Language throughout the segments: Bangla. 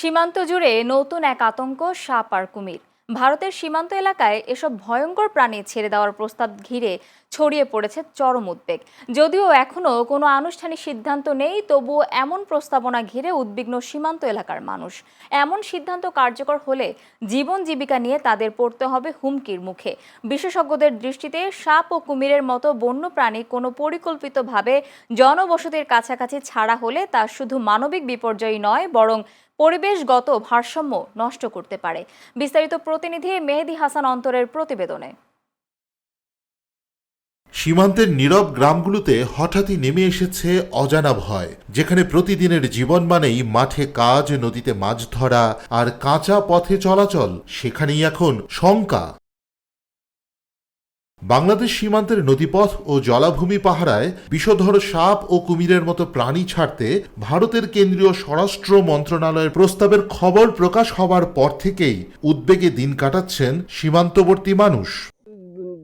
সীমান্ত জুড়ে নতুন এক আতঙ্ক, সাপ আর কুমির। ভারতের সীমান্ত এলাকায় এসব ভয়ঙ্কর প্রাণী ছেড়ে দেওয়ার প্রস্তাব ঘিরে ছড়িয়ে পড়েছে চরম উদ্বেগ। যদিও এখনো কোনো আনুষ্ঠানিক সিদ্ধান্ত নেই, তবুও এমন প্রস্তাবনা ঘিরে উদ্বিগ্ন সীমান্ত এলাকার মানুষ। এমন সিদ্ধান্ত কার্যকর হলে জীবন জীবিকা নিয়ে তাদের পড়তে হবে হুমকির মুখে। বিশেষজ্ঞদের দৃষ্টিতে সাপ ও কুমিরের মতো বন্য প্রাণী কোনো পরিকল্পিতভাবে জনবসতির কাছাকাছি ছাড়া হলে তা শুধু মানবিক বিপর্যয় নয়, বরং পরিবেশগত ভারসাম্য নষ্ট করতে পারে। বিস্তারিত প্রতিনিধি মেহেদী হাসান অন্তরের প্রতিবেদনে। সীমান্তের নীরব গ্রামগুলোতে হঠাৎই নেমে এসেছে অজানা ভয়, যেখানে প্রতিদিনের জীবন মানেই মাঠে কাজ, নদীতে মাছ ধরা আর কাঁচা পথে চলাচল, সেখানেই এখন শঙ্কা। বাংলাদেশ সীমান্তের নদীপথ ও জলাভূমি পাহারায় বিষধর সাপ ও কুমিরের মতো প্রাণী ছাড়তে ভারতের কেন্দ্রীয় স্বরাষ্ট্র মন্ত্রণালয়ের প্রস্তাবের খবর প্রকাশ হওয়ার পর থেকেই উদ্বেগে দিন কাটাচ্ছেন সীমান্তবর্তী মানুষ।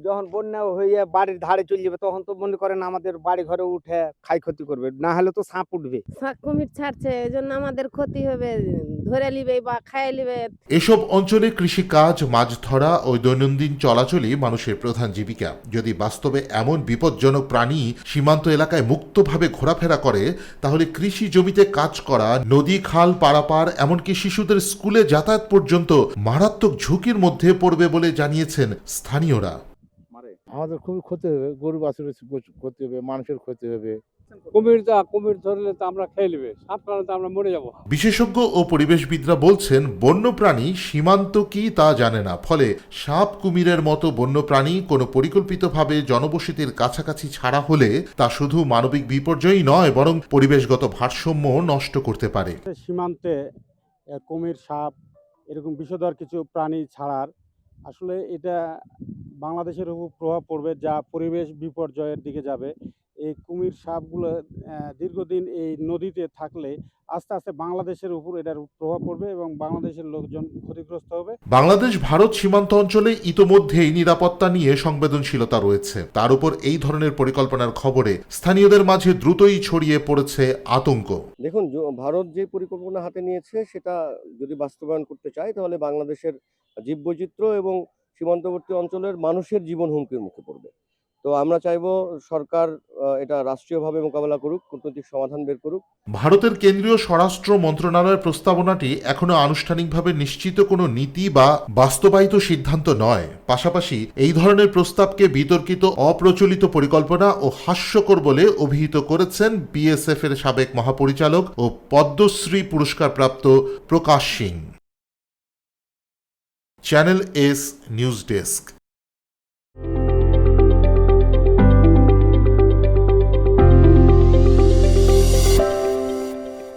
যখন বন্যা হয়ে বাড়ির ধারে চলে যাবে তখন তো মনে করেন আমাদের বাড়ি ঘরে উঠে ক্ষয়ক্ষতি করবে, না হলে তো সাপ উঠবে। কুমির ছাড়ছে, এই জন্য আমাদের ক্ষতি হবে, ধরে নিবে বা খাইয়ে নিবে। এসব অঞ্চলে কৃষিকাজ, মাছ ধরা ও দৈনন্দিন চলাচলই মানুষের প্রধান জীবিকা। যদি বাস্তবে এমন বিপজ্জনক প্রাণী সীমান্ত এলাকায় মুক্তভাবে ঘোরাফেরা করে, তাহলে কৃষি জমিতে কাজ করা, নদী খাল পারাপার, এমনকি শিশুদের স্কুলে যাতায়াত পর্যন্ত মারাত্মক ঝুঁকির মধ্যে পড়বে বলে জানিয়েছেন স্থানীয়রা। আমাদের খুবই ক্ষতি হবে, গরু বাছুরের ক্ষতি হবে, মানুষের ক্ষতি হবে। কুমির ধরলে তো আমরা খেয়ে নেবে, সাপ কারণে তো আমরা মরে যাব। বিশেষজ্ঞ ও পরিবেশবিদরা বলছেন, বন্যপ্রাণী সীমান্ত কি তা জানে না, ফলে সাপ কুমিরের মতো বন্যপ্রাণী কোনো পরিকল্পিতভাবে জনবসতির কাছাকাছি ছাড়া হলে তা শুধু মানবিক বিপর্যয়ই নয়, বরং পরিবেশগত ভারসাম্য নষ্ট করতে পারে। সীমান্তে কুমির, সাপ এরকম বিষধর কিছু প্রাণী ছাড়ার আসলে এটা বাংলাদেশের উপর প্রভাব পড়বে, যা পরিবেশ বিপর্যয়ের দিকে যাবে। এই কুমির, সাপগুলো দীর্ঘদিন এই নদীতে থাকলে আস্তে আস্তে বাংলাদেশের উপর এটার প্রভাব পড়বে এবং বাংলাদেশের লোকজন ক্ষতিগ্রস্ত হবে। বাংলাদেশ ভারত সীমান্ত অঞ্চলে ইতোমধ্যেই নিরাপত্তা নিয়ে সংবেদনশীলতা রয়েছে। তার উপর এই ধরনের পরিকল্পনার খবরে স্থানীয়দের মাঝে দ্রুতই ছড়িয়ে পড়েছে আতঙ্ক। দেখুন, ভারত যে পরিকল্পনা হাতে নিয়েছে সেটা যদি বাস্তবায়ন করতে চায় তাহলে বাংলাদেশের জীববৈচিত্র্য এবং সীমান্তবর্তী অঞ্চলের মানুষের জীবন হুমকির মুখে পড়বে। তো আমরা চাইবো সরকার এটা রাষ্ট্রীয়ভাবে মোকাবেলা করুক, কূটনৈতিক সমাধান বের করুক। ভারতের কেন্দ্রীয় স্বরাষ্ট্র মন্ত্রণালয়ের প্রস্তাবনাটি এখনো আনুষ্ঠানিকভাবে নিশ্চিত কোনো নীতি বা বাস্তবায়িত সিদ্ধান্ত নয়। পাশাপাশি এই ধরনের প্রস্তাবকে বিতর্কিত, অপ্রচলিত পরিকল্পনা ও হাস্যকর বলে অভিহিত করেছেন বিএসএফ এর সাবেক মহাপরিচালক ও পদ্মশ্রী পুরস্কারপ্রাপ্ত Prakash Singh. Channel S news desk.